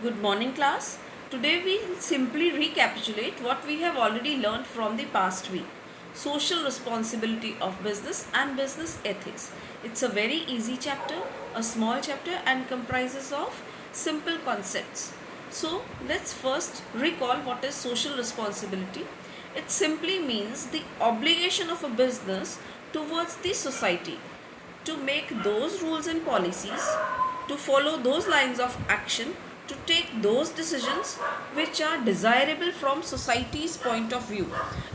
Good morning, class. Today we will simply recapitulate what we have already learned from the past week. Social responsibility of business and business ethics. It's a very easy chapter, a small chapter, and comprises of simple concepts. So let's first recall what is social responsibility. It simply means the obligation of a business towards the society to make those rules and policies, to follow those lines of action, to take those decisions which are desirable from society's point of view,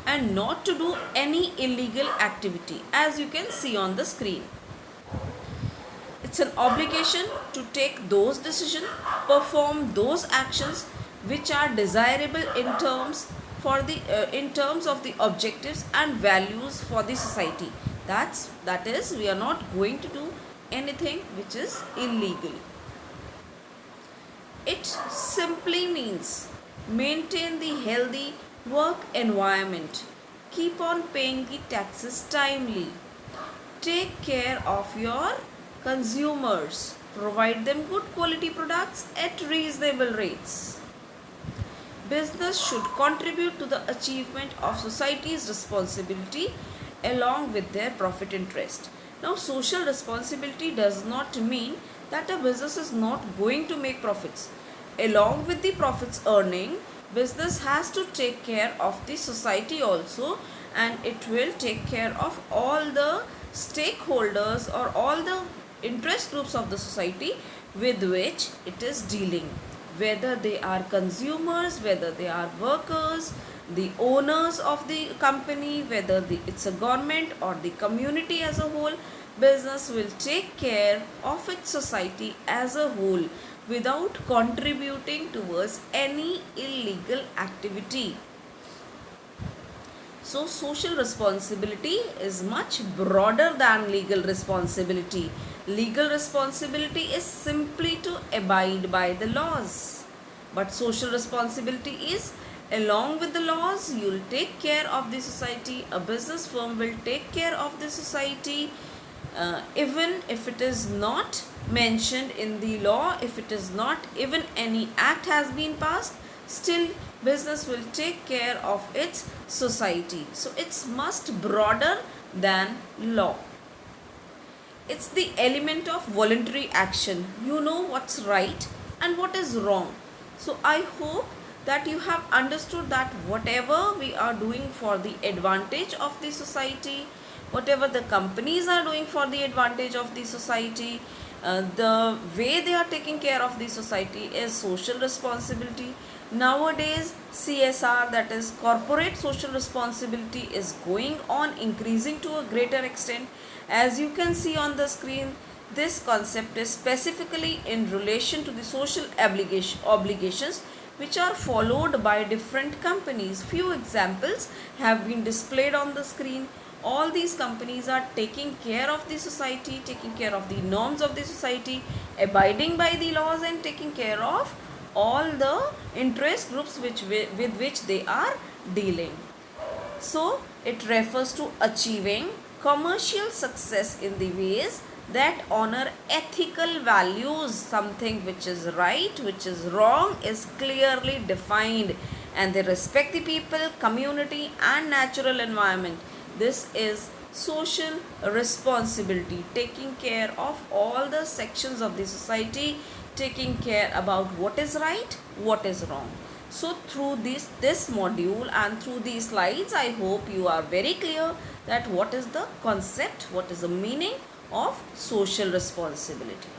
and not to do any illegal activity, as you can see on the screen. It's an obligation to take those decisions, perform those actions which are desirable in terms of the objectives and values for the society. That is, we are not going to do anything which is illegal. It simply means maintain the healthy work environment, keep on paying the taxes timely, take care of your consumers, provide them good quality products at reasonable rates. Business should contribute to the achievement of society's responsibility along with their profit interest. Now, social responsibility does not mean that a business is not going to make profits. Along with the profits earning, business has to take care of the society also, and it will take care of all the stakeholders or all the interest groups of the society with which it is dealing, whether they are consumers, whether they are workers, the owners of the company, whether it's a government or the community as a whole. Business will take care of its society as a whole without contributing towards any illegal activity. So, social responsibility is much broader than legal responsibility. Legal responsibility is simply to abide by the laws. But social responsibility is, along with the laws, you will take care of the society. A business firm will take care of the society, even if it is not mentioned in the law, if it is not even any act has been passed, still business will take care of its society. So it's much broader than law. It's the element of voluntary action. You know what's right and what is wrong. So I hope that you have understood that whatever we are doing for the advantage of the society, whatever the companies are doing for the advantage of the society, the way they are taking care of the society is social responsibility. Nowadays, CSR, that is corporate social responsibility, is going on increasing to a greater extent. As you can see on the screen, this concept is specifically in relation to the social obligations which are followed by different companies. Few examples have been displayed on the screen. All these companies are taking care of the society, taking care of the norms of the society, abiding by the laws, and taking care of all the interest groups with which they are dealing. So, it refers to achieving commercial success in the ways that honor ethical values. Something which is right, which is wrong is clearly defined, and they respect the people, community, and natural environment. This is social responsibility, taking care of all the sections of the society, taking care about what is right, what is wrong. So through this module and through these slides, I hope you are very clear that what is the concept, what is the meaning of social responsibility.